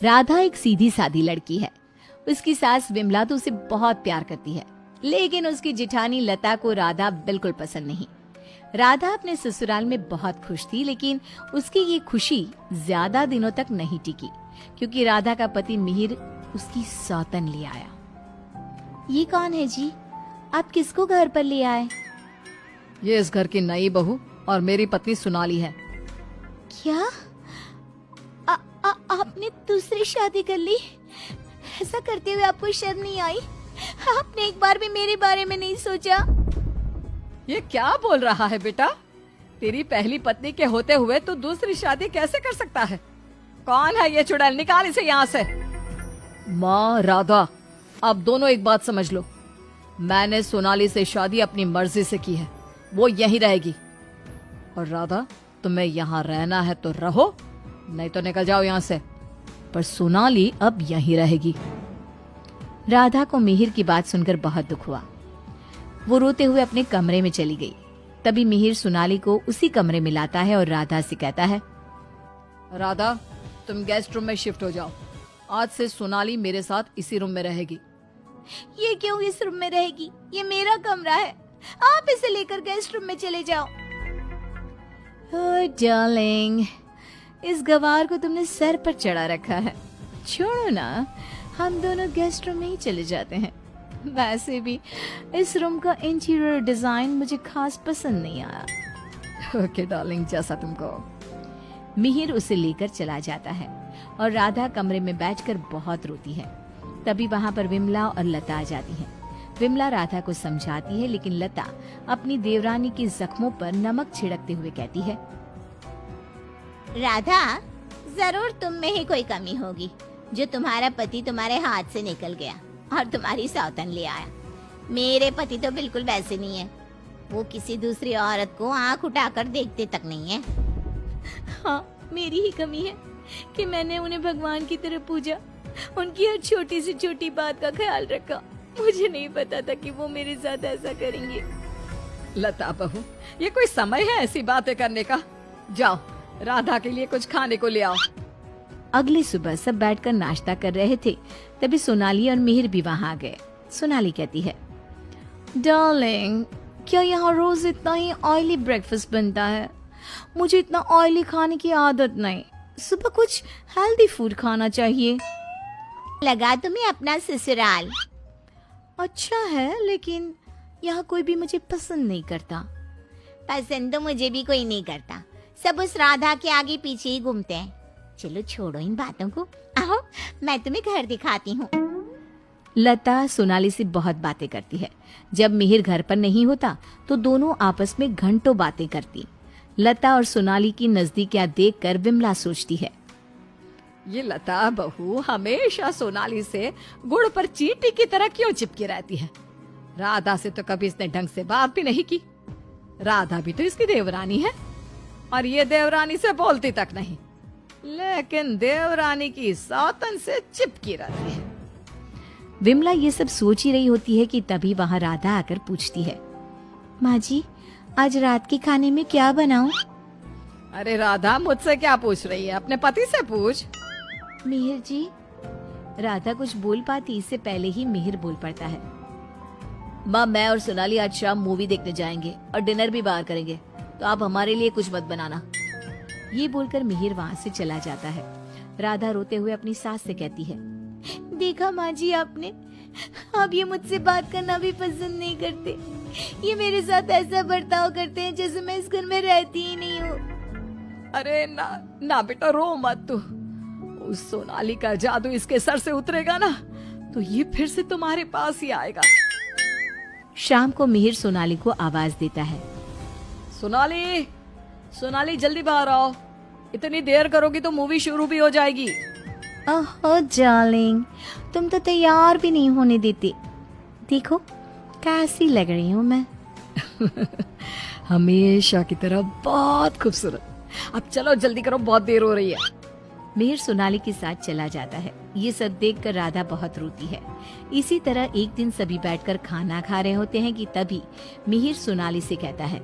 राधा एक सीधी सादी लड़की है। उसकी सास विमला तो उसे बहुत प्यार करती है, लेकिन उसकी जिठानी लता को राधा बिल्कुल पसंद नहीं। राधा अपने ससुराल में बहुत खुश थी, लेकिन उसकी ये खुशी ज्यादा दिनों तक नहीं टिकी, क्योंकि राधा का पति मिहिर उसकी सौतन ले आया। ये कौन है जी? आप किसको घर पर ले आए? ये इस घर की नई बहू और मेरी पत्नी सोनाली है। क्या? आपने दूसरी शादी कर ली? ऐसा करते हुए आपको शर्म नहीं आई? आपने एक बार भी मेरे बारे में नहीं सोचा? ये क्या बोल रहा है बेटा? तेरी पहली पत्नी के होते हुए तू दूसरी शादी कैसे कर सकता है? कौन है ये चुड़ैल? निकाल इसे यहाँ से। माँ राधा, आप दोनों एक बात समझ लो, मैंने सोनाली से शादी अपनी मर्जी से की है, वो यहीं रहेगी। और राधा, तुम्हें यहाँ रहना है तो रहो, नहीं तो निकल जाओ यहाँ से। पर सोनाली अब यहीं रहेगी। राधा को मिहिर की बात सुनकर बहुत दुख हुआ। वो रोते हुए अपने कमरे में चली गई। तभी मिहिर सोनाली को उसी कमरे में लाता है और राधा से कहता है, राधा, तुम गेस्ट रूम में शिफ्ट हो जाओ। आज से सोनाली मेरे साथ इसी रूम में रहेगी। ये क्यों इस रूम में रहेगी? ये मेरा कमरा है, आप इसे लेकर गेस्ट रूम में चले जाओ। ओह डार्लिंग, इस गवार को तुमने सर पर चढ़ा रखा है। छोड़ो ना, हम दोनों गेस्ट रूम में ही चले जाते हैं। वैसे भी इस रूम का इंटीरियर डिजाइन मुझे खास पसंद नहीं आया। ओके डार्लिंग, जैसा तुम कहो। मिहिर उसे लेकर चला जाता है और राधा कमरे में बैठकर बहुत रोती है। तभी वहाँ पर विमला और लता आ जाती हैं। विमला राधा को समझाती है, लेकिन लता अपनी देवरानी के जख्मों पर नमक छिड़कते हुए कहती है, राधा, जरूर तुम में ही कोई कमी होगी जो तुम्हारा पति तुम्हारे हाथ से निकल गया और तुम्हारी सौतन ले आया। मेरे पति तो बिल्कुल वैसे नहीं है, वो किसी दूसरी औरत को आंख उठाकर देखते तक नहीं है। हाँ, मेरी ही कमी है कि मैंने उन्हें भगवान की तरह पूजा, उनकी हर छोटी से छोटी बात का ख्याल रखा। मुझे नहीं पता था कि वो मेरे साथ ऐसा करेंगे। लता बहू, ये कोई समय है ऐसी बातें करने का? जाओ, राधा के लिए कुछ खाने को ले आओ। अगली सुबह सब बैठकर नाश्ता कर रहे थे, तभी सोनाली और मिहिर भी वहाँ आ गए। सोनाली कहती है, डार्लिंग, क्या यहाँ रोज इतना ही ऑयली ब्रेकफास्ट बनता है? मुझे इतना ऑयली खाने की आदत नहीं, सुबह कुछ हेल्दी फूड खाना चाहिए। लगा तुम्हें अपना ससुराल अच्छा है, लेकिन यहाँ कोई भी मुझे पसंद नहीं करता। पसंद तो मुझे भी कोई नहीं करता, सब उस राधा के आगे पीछे ही घूमते हैं। चलो छोड़ो इन बातों को, आओ मैं तुम्हें घर दिखाती हूँ। लता सोनाली से बहुत बातें करती है। जब मिहिर घर पर नहीं होता तो दोनों आपस में घंटों बातें करती। लता और सोनाली की नजदीकियां देखकर विमला सोचती है, ये लता बहू हमेशा सोनाली से गुड़ पर चींटी की तरह क्यों चिपकी रहती है? राधा से तो कभी इसने ढंग से बात भी नहीं की। राधा भी तो इसकी देवरानी है और ये देवरानी से बोलती तक नहीं, लेकिन देवरानी की सौतन से चिपकी रहती है। विमला ये सब सोच ही रही होती है कि तभी वहाँ राधा आकर पूछती है, माँ जी, आज रात के खाने में क्या बनाऊं? अरे राधा, मुझसे क्या पूछ रही है? अपने पति से पूछ। मिहिर जी। राधा कुछ बोल पाती इससे पहले ही मिहिर बोल पड़ता है, माँ, मैं और सोनाली आज शाम मूवी देखने जाएंगे और डिनर भी बाहर करेंगे, तो आप हमारे लिए कुछ मत बनाना। ये बोलकर मिहिर वहाँ से चला जाता है। राधा रोते हुए अपनी सास से कहती है, देखा माँ जी आपने, अब ये मुझसे बात करना भी पसंद नहीं करते। ये मेरे साथ ऐसा बर्ताव करते हैं जैसे मैं इस घर में रहती ही नहीं हूँ। अरे ना ना बेटा, रो मत तू। उस सोनाली का जादू इसके सर से उतरेगा ना तो ये फिर से तुम्हारे पास ही आएगा। शाम को मिहिर सोनाली को आवाज देता है, सोनाली, सोनाली जल्दी बाहर आओ, इतनी देर करोगी तो मूवी शुरू भी हो जाएगी। ओह डार्लिंग, तुम तो तैयार भी नहीं होने देती। देखो कैसी लग रही हूँ मैं। हमेशा की तरह बहुत खूबसूरत। अब चलो जल्दी करो, बहुत देर हो रही है। मिहिर सोनाली के साथ चला जाता है। ये सब देखकर राधा बहुत रोती है। इसी तरह एक दिन सभी बैठकर खाना खा रहे होते हैं कि तभी मिहिर सोनाली से कहता है,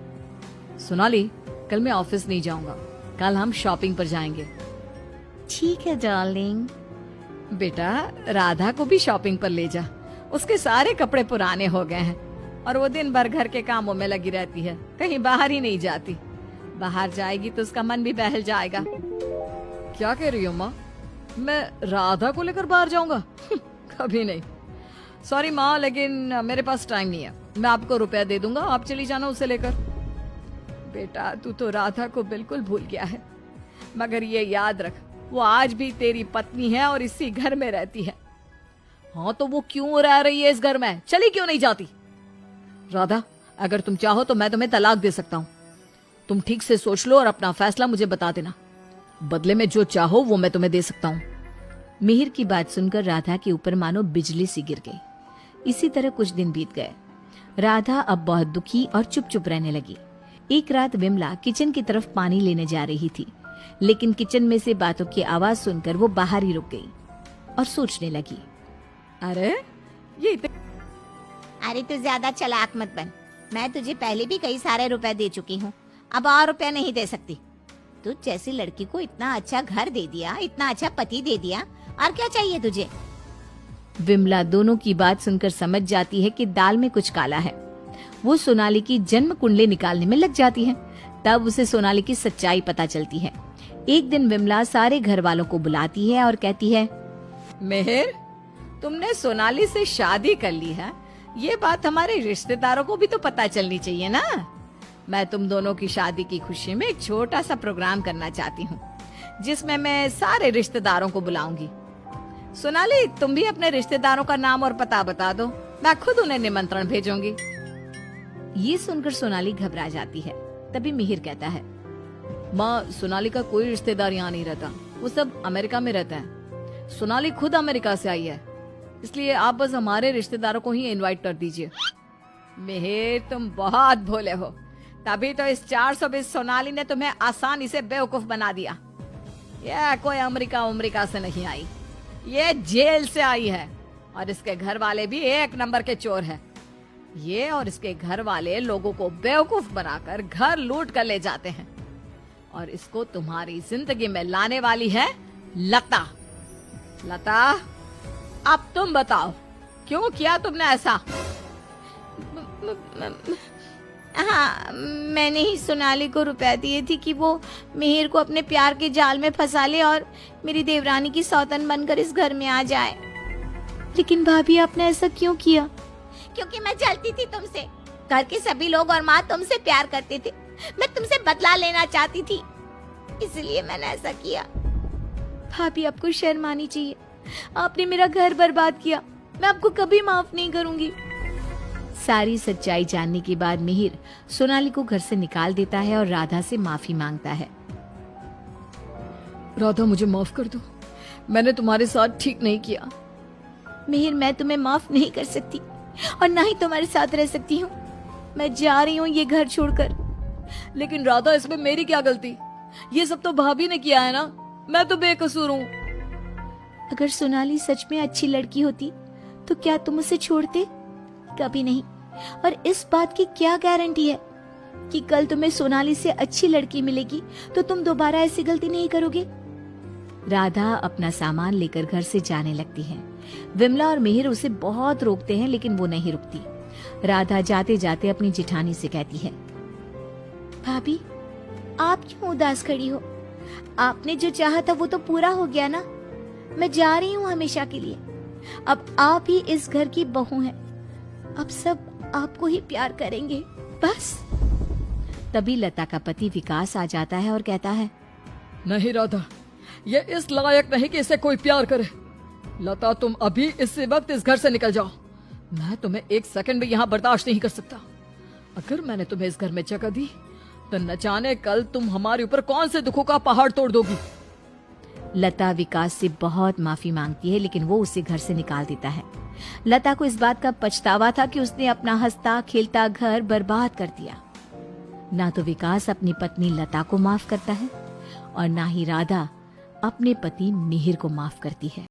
सोनाली, कल मैं ऑफिस नहीं जाऊंगा, कल हम शॉपिंग पर जाएंगे। ठीक है डार्लिंग। बेटा राधा को भी शॉपिंग पर ले जा, उसके सारे कपड़े पुराने हो गए हैं और वो दिन भर घर के कामों में लगी रहती है, कहीं बाहर ही नहीं जाती। बाहर जाएगी तो उसका मन भी बहल जाएगा। क्या कह रही हो माँ, मैं राधा को लेकर बाहर जाऊंगा? कभी नहीं। सॉरी माँ, लेकिन मेरे पास टाइम नहीं है। मैं आपको रुपया दे दूंगा, आप चली जाना उसे लेकर। बेटा तू तो राधा को बिल्कुल भूल गया है, मगर ये याद रख वो आज भी तेरी पत्नी है और इसी घर में रहती है। हाँ तो वो क्यों रह रही है इस घर में, चली क्यों नहीं जाती? राधा अगर तुम चाहो तो मैं तुम्हें तलाक दे सकता हूँ। तुम ठीक से सोच लो और अपना फैसला मुझे बता देना, बदले में जो चाहो वो मैं तुम्हें दे सकता हूँ। मिहिर की बात सुनकर राधा के ऊपर मानो बिजली सी गिर गई। इसी तरह कुछ दिन बीत गए। राधा अब बहुत दुखी और चुप चुप रहने लगी। एक रात विमला किचन की तरफ पानी लेने जा रही थी, लेकिन किचन में से बातों की आवाज सुनकर वो बाहर ही रुक गई और सोचने लगी। अरे अरे तू ज्यादा चालाक मत बन, मैं तुझे पहले भी कई सारे रुपए दे चुकी हूँ, अब और रुपए नहीं दे सकती। तू जैसी लड़की को इतना अच्छा घर दे दिया, इतना अच्छा पति दे दिया, और क्या चाहिए तुझे? विमला दोनों की बात सुनकर समझ जाती है कि दाल में कुछ काला है। वो सोनाली की जन्म कुंडली निकालने में लग जाती है। तब उसे सोनाली की सच्चाई पता चलती है। एक दिन विमला सारे घर वालों को बुलाती है और कहती है, मेहर, तुमने सोनाली से शादी कर ली है, ये बात हमारे रिश्तेदारों को भी तो पता चलनी चाहिए ना। मैं तुम दोनों की शादी की खुशी में एक छोटा सा प्रोग्राम करना चाहती हूँ, जिसमें मैं सारे रिश्तेदारों को बुलाऊंगी। सोनाली तुम भी अपने रिश्तेदारों का नाम और पता बता दो, मैं खुद उन्हें निमंत्रण भेजूंगी। ये सुनकर सोनाली घबरा जाती है। तभी मिहिर कहता है, माँ सोनाली का कोई रिश्तेदार यहाँ नहीं रहता, वो सब अमेरिका में रहते हैं। सोनाली खुद अमेरिका से आई है, इसलिए आप बस हमारे रिश्तेदारों को ही इनवाइट कर दीजिए। मेहर तुम बहुत भोले हो, तभी तो इस 420 सोनाली ने तुम्हें आसानी से बेवकूफ बना दिया। यह कोई अमेरिका से नहीं आई, ये जेल से आई है, और इसके घर वाले भी एक नंबर के चोर हैं। ये और इसके घर वाले लोगों को बेवकूफ बनाकर घर लूट कर ले जाते हैं, और इसको तुम्हारी जिंदगी में लाने वाली है लता। लता अब तुम बताओ, क्यों किया तुमने ऐसा? हाँ, मैंने ही सोनाली को रुपए दिए थी कि वो मिहिर को अपने प्यार के जाल में फंसा ले और मेरी देवरानी की सौतन बनकर इस घर में आ जाए। लेकिन भाभी आपने ऐसा क्यों किया? क्योंकि मैं जलती थी तुमसे। घर के सभी लोग और माँ तुमसे प्यार करते थे, मैं तुमसे बदला लेना चाहती थी, इसलिए मैंने ऐसा किया। भाभी आपको शर्म आनी चाहिए, आपने मेरा घर बर्बाद किया, मैं आपको कभी माफ नहीं करूंगी। सारी सच्चाई जानने के बाद मिहिर सोनाली को घर से निकाल देता है और राधा से माफी मांगता है। राधा मुझे माफ कर दो, मैंने तुम्हारे साथ ठीक नहीं किया। मिहिर मैं तुम्हें माफ नहीं कर सकती और ना ही तुम्हारे साथ रह सकती हूँ। मैं जा रही हूँ ये घर छोड़कर। लेकिन राधा इसमें मेरी क्या गलती? ये सब तो भाभी ने किया है ना, मैं तो बेकसूर हूँ। अगर सोनाली सच में अच्छी लड़की होती तो क्या तुम उसे छोड़ते? कभी नहीं। और इस बात की क्या गारंटी है कि कल तुम्हें सोनाली से अच्छी लड़की मिलेगी तो तुम दोबारा ऐसी गलती नहीं करोगे? राधा अपना सामान लेकर घर से जाने लगती है। विमला और मिहिर उसे बहुत रोकते हैं, लेकिन वो नहीं रुकती। राधा जाते जाते अपनी जिठानी से कहती है, भाभी आप क्यों उदास खड़ी हो? आपने जो चाहा था वो तो पूरा हो गया ना। मैं जा रही हूँ हमेशा के लिए। अब आप ही इस घर की बहू हैं। अब सब आपको ही प्यार करेंगे, बस। तभी लता का पति विकास आ जाता है और कहता है, नहीं राधा, ये इस लायक नहीं कि इसे कोई प्यार करे। लता तुम अभी इसी वक्त इस घर से निकल जाओ, मैं तुम्हें एक सेकंड भी यहाँ बर्दाश्त नहीं कर सकता। अगर मैंने तुम्हें इस घर में जगह दी तो न जाने कल तुम हमारे ऊपर कौन से दुखों का पहाड़ तोड़ दोगी। लता विकास से बहुत माफी मांगती है, लेकिन वो उसे घर से निकाल देता है। लता को इस बात का पछतावा था कि उसने अपना हंसता खेलता घर बर्बाद कर दिया। ना तो विकास अपनी पत्नी लता को माफ करता है और ना ही राधा अपने पति मिहिर को माफ करती है।